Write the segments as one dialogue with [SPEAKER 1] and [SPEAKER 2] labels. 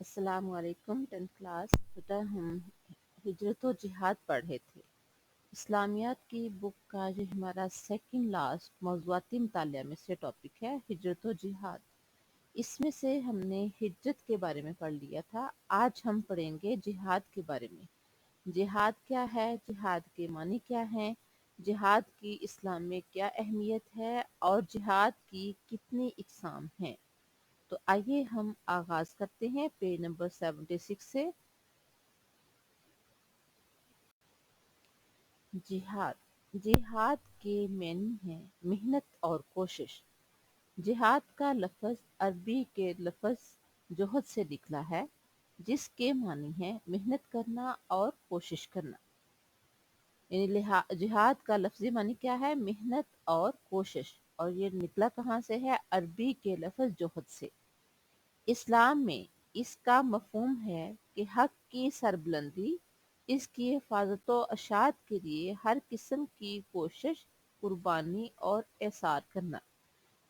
[SPEAKER 1] السلام علیکم 10th class بیٹا ہم ہجرت و جہاد پڑھ رہے تھے۔ اسلامیات کی بک کا جو ہمارا سیکنڈ لاسٹ موضوعاتی مطالعہ میں سے ٹاپک ہے ہجرت و جہاد۔ اس میں سے ہم نے ہجرت کے بارے میں پڑھ لیا تھا۔ آج ہم پڑھیں گے جہاد کے بارے میں۔ جہاد کیا ہے، جہاد کے معنی کیا ہیں، جہاد کی اسلام میں کیا اہمیت ہے اور جہاد کی کتنی اقسام ہیں۔ تو آئیے ہم آغاز کرتے ہیں پیج نمبر 76 سے۔ جہاد کے معنی ہیں محنت اور کوشش۔ جہاد کا لفظ عربی کے لفظ جہد سے نکلا ہے، جس کے معنی ہیں محنت کرنا اور کوشش کرنا۔ یعنی جہاد کا لفظی معنی کیا ہے؟ محنت اور کوشش، اور یہ نکلا کہاں سے ہے؟ عربی کے لفظ جہد سے۔ اسلام میں اس کا مفہوم ہے کہ حق کی سربلندی، اس کی حفاظت و اشاعت کے لیے ہر قسم کی کوشش، قربانی اور ایثار کرنا۔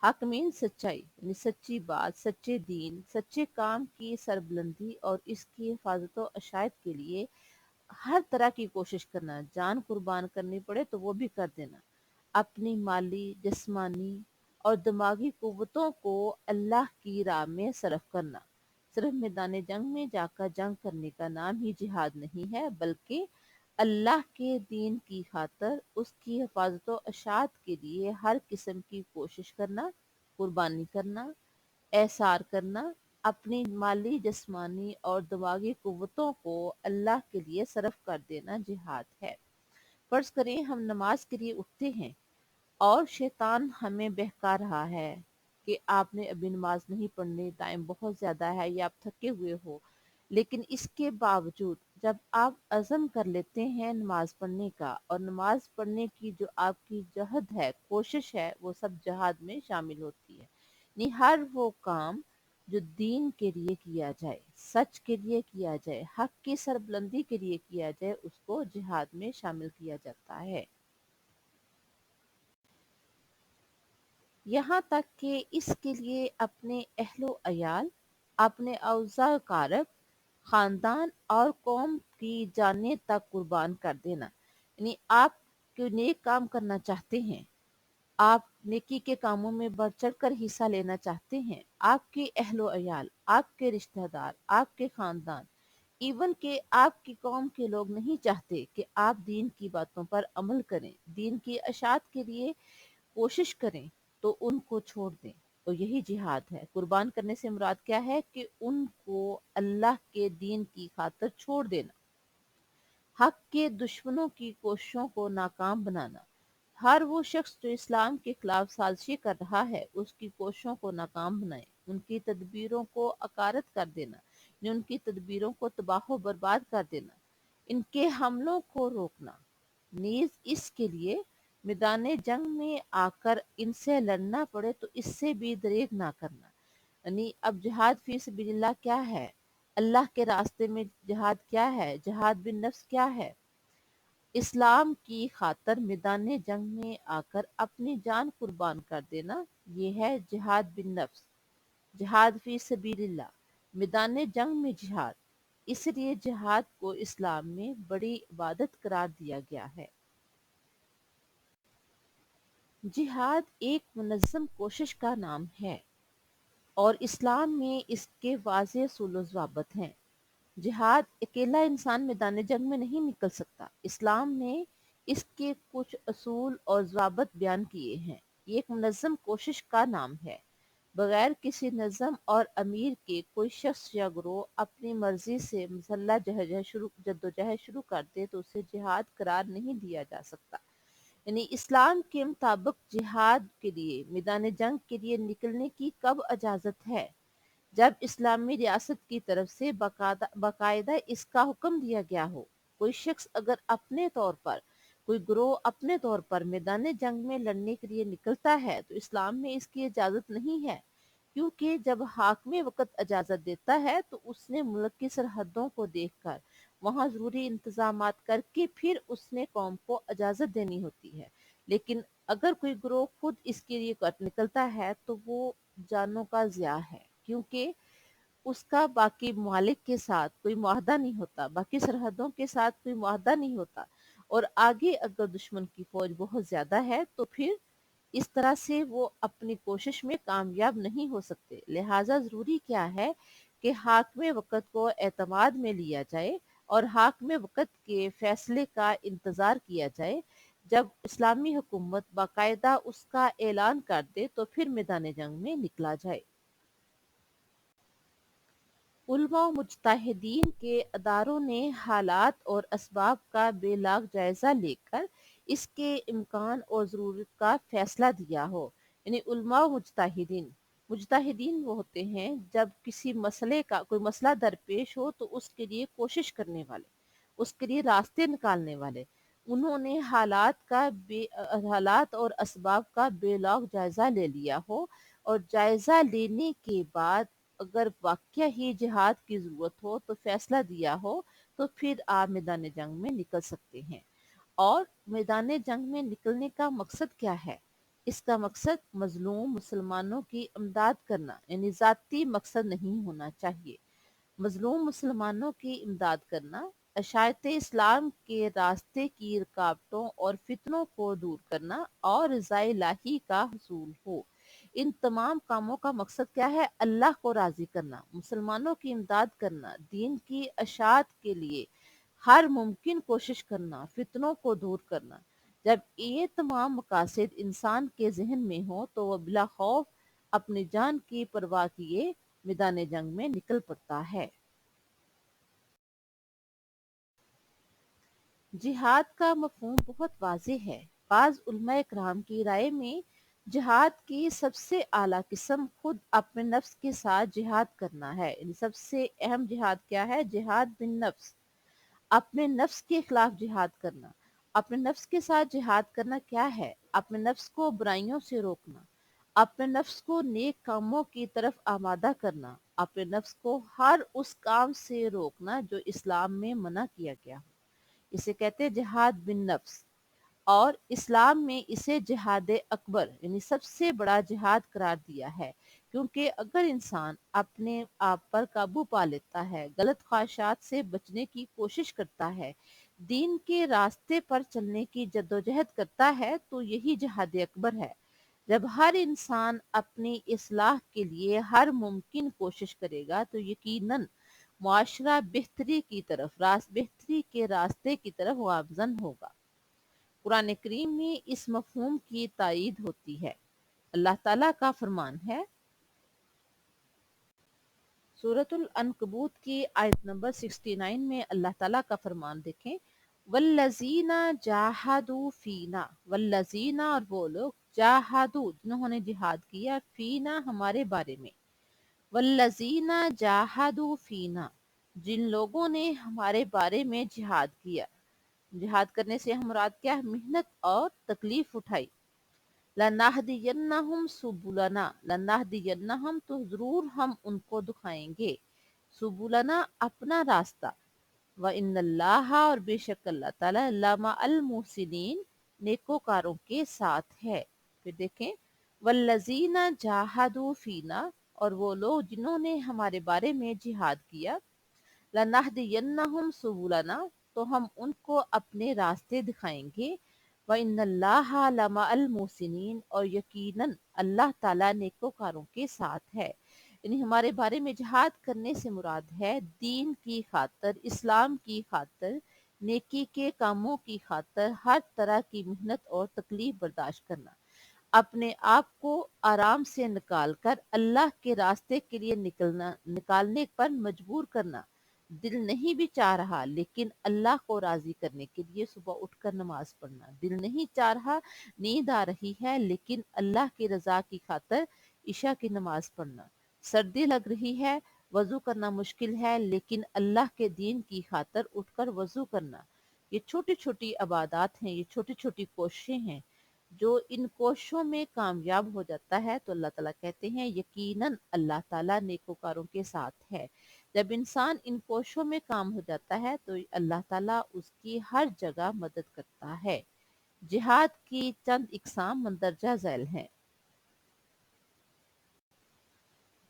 [SPEAKER 1] حق مین سچائی، یعنی سچی بات، سچے دین، سچے کام کی سربلندی اور اس کی حفاظت و اشاعت کے لیے ہر طرح کی کوشش کرنا، جان قربان کرنی پڑے تو وہ بھی کر دینا۔ اپنی مالی، جسمانی اور دماغی قوتوں کو اللہ کی راہ میں صرف کرنا۔ صرف میدان جنگ میں جا کر جنگ کرنے کا نام ہی جہاد نہیں ہے، بلکہ اللہ کے دین کی خاطر اس کی حفاظت و اشاعت کے لیے ہر قسم کی کوشش کرنا، قربانی کرنا، ایثار کرنا، اپنی مالی، جسمانی اور دماغی قوتوں کو اللہ کے لیے صرف کر دینا جہاد ہے۔ فرض کریں ہم نماز کے لیے اٹھتے ہیں اور شیطان ہمیں بہکا رہا ہے کہ آپ نے ابھی نماز نہیں پڑھنی، ٹائم بہت زیادہ ہے یا آپ تھکے ہوئے ہو، لیکن اس کے باوجود جب آپ عزم کر لیتے ہیں نماز پڑھنے کا، اور نماز پڑھنے کی جو آپ کی جہد ہے، کوشش ہے، وہ سب جہاد میں شامل ہوتی ہے۔ یعنی ہر وہ کام جو دین کے لیے کیا جائے، سچ کے لیے کیا جائے، حق کی سربلندی کے لیے کیا جائے، اس کو جہاد میں شامل کیا جاتا ہے۔ یہاں تک کہ اس کے لیے اپنے اہل و عیال، اپنے اوضاع کارک، خاندان اور قوم کی جانیں تک قربان کر دینا۔ یعنی آپ کوئی نیک کام کرنا چاہتے ہیں، آپ نیکی کے کاموں میں بڑھ چڑھ کر حصہ لینا چاہتے ہیں، آپ کے اہل و عیال، آپ کے رشتہ دار، آپ کے خاندان، ایون کہ آپ کی قوم کے لوگ نہیں چاہتے کہ آپ دین کی باتوں پر عمل کریں، دین کی اشاعت کے لیے کوشش کریں، تو ان کو چھوڑ دیں۔ اور یہی جہاد ہے۔ قربان کرنے سے مراد کیا ہے؟ کہ ان کو اللہ کے دین کی خاطر چھوڑ دینا، حق کے دشمنوں کی کوششوں کو ناکام بنانا۔ ہر وہ شخص جو اسلام کے خلاف سازشی کر رہا ہے، اس کی کوششوں کو ناکام بنائے، ان کی تدبیروں کو اکارت کر دینا، یعنی ان کی تدبیروں کو تباہ و برباد کر دینا، ان کے حملوں کو روکنا، نیز اس کے لیے میدان جنگ میں آ کر ان سے لڑنا پڑے تو اس سے بھی دریغ نہ کرنا۔ یعنی اب جہاد فی سبیل اللہ کیا ہے؟ اللہ کے راستے میں جہاد کیا ہے؟ جہاد بن نفس کیا ہے؟ اسلام کی خاطر میدان جنگ میں آ کر اپنی جان قربان کر دینا، یہ ہے جہاد بن نفس، جہاد فی سبیل اللہ، میدان جنگ میں جہاد۔ اس لیے جہاد کو اسلام میں بڑی عبادت قرار دیا گیا ہے۔ جہاد ایک منظم کوشش کا نام ہے اور اسلام میں اس کے واضح اصول و ضوابط ہیں۔ جہاد اکیلا انسان میدان جنگ میں نہیں نکل سکتا۔ اسلام نے اس کے کچھ اصول اور ضوابط بیان کیے ہیں۔ یہ ایک منظم کوشش کا نام ہے۔ بغیر کسی نظم اور امیر کے کوئی شخص یا گروہ اپنی مرضی سے مسلح جدوجہد شروع کر دے تو اسے جہاد قرار نہیں دیا جا سکتا۔ یعنی اسلام کے مطابق جہاد کے لیے، میدان جنگ کے لیے نکلنے کی کب اجازت ہے؟ جب اسلامی ریاست کی طرف سے باقاعدہ اس کا حکم دیا گیا ہو۔ کوئی شخص اگر اپنے طور پر، کوئی گروہ اپنے طور پر میدان جنگ میں لڑنے کے لیے نکلتا ہے تو اسلام میں اس کی اجازت نہیں ہے، کیونکہ جب حاکم وقت اجازت دیتا ہے تو اس نے ملک کی سرحدوں کو دیکھ کر وہاں ضروری انتظامات کر کے پھر اس نے قوم کو اجازت دینی ہوتی ہے۔ لیکن اگر کوئی گروہ خود اس کے لیے نکلتا ہے تو وہ جانوں کا ضیاع ہے، کیونکہ اس کا باقی ممالک کے ساتھ کوئی معاہدہ نہیں ہوتا، باقی سرحدوں کے ساتھ کوئی معاہدہ نہیں ہوتا، اور آگے اگر دشمن کی فوج بہت زیادہ ہے تو پھر اس طرح سے وہ اپنی کوشش میں کامیاب نہیں ہو سکتے۔ لہٰذا ضروری کیا ہے کہ حاکم وقت کو اعتماد میں لیا جائے اور حاکم وقت کے فیصلے کا انتظار کیا جائے۔ جب اسلامی حکومت باقاعدہ اس کا اعلان کر دے تو پھر میدان جنگ میں نکلا جائے۔ علماء و مجتہدین کے اداروں نے حالات اور اسباب کا بے لاگ جائزہ لے کر اس کے امکان اور ضرورت کا فیصلہ دیا ہو۔ یعنی علماء و مجتہدین وہ ہوتے ہیں جب کسی مسئلے کا کوئی مسئلہ درپیش ہو تو اس کے لیے کوشش کرنے والے، اس کے لیے راستے نکالنے والے۔ انہوں نے حالات اور اسباب کا بے لاگ جائزہ لے لیا ہو، اور جائزہ لینے کے بعد اگر واقعہ ہی جہاد کی ضرورت ہو تو فیصلہ دیا ہو تو پھر آپ میدان جنگ میں نکل سکتے ہیں۔ اور میدان جنگ میں نکلنے کا مقصد کیا ہے؟ اس کا مقصد مظلوم مسلمانوں کی امداد کرنا، یعنی ذاتی مقصد نہیں ہونا چاہیے۔ مظلوم مسلمانوں کی امداد کرنا، اشاعت اسلام کے راستے کی رکاوٹوں اور فتنوں کو دور کرنا اور رضا الہی کا حصول ہو۔ ان تمام کاموں کا مقصد کیا ہے؟ اللہ کو راضی کرنا، مسلمانوں کی امداد کرنا، دین کی اشاعت کے لیے ہر ممکن کوشش کرنا، فتنوں کو دور کرنا۔ جب یہ تمام مقاصد انسان کے ذہن میں ہوں تو وہ بلا خوف اپنی جان کی پرواہ کیے میدان جنگ میں نکل پڑتا ہے۔ جہاد کا مفہوم بہت واضح ہے۔ بعض علماء کرام کی رائے میں جہاد کی سب سے اعلیٰ قسم خود اپنے نفس کے ساتھ جہاد کرنا ہے۔ یعنی سب سے اہم جہاد کیا ہے؟ جہاد بن نفس، اپنے نفس کے خلاف جہاد کرنا۔ اپنے نفس کے ساتھ جہاد کرنا کیا ہے؟ اپنے نفس کو برائیوں سے روکنا، اپنے نفس کو نیک کاموں کی طرف آمادہ کرنا، اپنے نفس کو ہر اس کام سے روکنا جو اسلام میں منع کیا گیا ہو، اسے کہتے ہیں جہاد بن نفس۔ اور اسلام میں اسے جہاد اکبر یعنی سب سے بڑا جہاد قرار دیا ہے، کیونکہ اگر انسان اپنے آپ پر قابو پا لیتا ہے، غلط خواہشات سے بچنے کی کوشش کرتا ہے، دین کے راستے پر چلنے کی جدوجہد کرتا ہے تو یہی جہاد اکبر ہے۔ جب ہر انسان اپنی اصلاح کے لیے ہر ممکن کوشش کرے گا تو یقیناً معاشرہ بہتری کے راستے کی طرف گامزن ہوگا۔ قرآن کریم میں اس مفہوم کی تائید ہوتی ہے۔ اللہ تعالیٰ کا فرمان ہے، سورۃ العنکبوت کی آیت نمبر 69 میں اللہ تعالیٰ کا فرمان دیکھیں، والذین جاہدوا فینا، والذین اور وہ لوگ جاہدوا جنہوں نے جہاد کیا، فینا ہمارے بارے میں، والذین جاہدوا فینا جن لوگوں نے ہمارے بارے میں جہاد کیا۔ جہاد کرنے سے ہم مراد کیا ہے؟ محنت اور تکلیف اٹھائی۔ لَنَہْدِيَنَّهُمْ سُبُلَنَا، لَنَہْدِيَنَّهُمْ تو ضرور ہم ان کو دکھائیں گے، سُبُلَنَا اپنا راستہ، وَإِنَّ اللَّهَ اور بے شک اللہ تعالیٰ لَمَعَ الْمُحْسِنِينَ نیکوکاروں کے ساتھ ہے۔ پھر دیکھیں، وَالَّذِينَ جَاهَدُوا فِينَا اور وہ لوگ جنہوں نے ہمارے بارے میں جہاد کیا، لَنَہْدِيَنَّهُمْ سُبُلَنَا تو ہم ان کو اپنے راستے دکھائیں گے، وَإِنَّ اللَّهَ لَمَعَ الْمُحْسِنِينَ اور یقیناً اللہ تعالیٰ نیکوکاروں کے ساتھ ہے۔ یعنی ہمارے بارے میں جہاد کرنے سے مراد ہے دین کی خاطر، اسلام کی خاطر، نیکی کے کاموں کی خاطر ہر طرح کی محنت اور تکلیف برداشت کرنا، اپنے آپ کو آرام سے نکال کر اللہ کے راستے کے لیے نکالنے پر مجبور کرنا۔ دل نہیں بھی چاہ رہا لیکن اللہ کو راضی کرنے کے لیے صبح اٹھ کر نماز پڑھنا، دل نہیں چاہ رہا، نیند آ رہی ہے لیکن اللہ کی رضا کی خاطر عشاء کی نماز پڑھنا، سردی لگ رہی ہے، وضو کرنا مشکل ہے لیکن اللہ کے دین کی خاطر اٹھ کر وضو کرنا۔ یہ چھوٹی چھوٹی عبادات ہیں، یہ چھوٹی چھوٹی کوششیں ہیں، جو ان کوششوں میں کامیاب ہو جاتا ہے تو اللہ تعالیٰ کہتے ہیں یقیناً اللہ تعالیٰ نیکوکاروں کے ساتھ ہے۔ جب انسان ان کوششوں میں کام ہو جاتا ہے تو اللہ تعالیٰ اس کی ہر جگہ مدد کرتا ہے۔ جہاد کی چند اقسام مندرجہ ذیل ہیں۔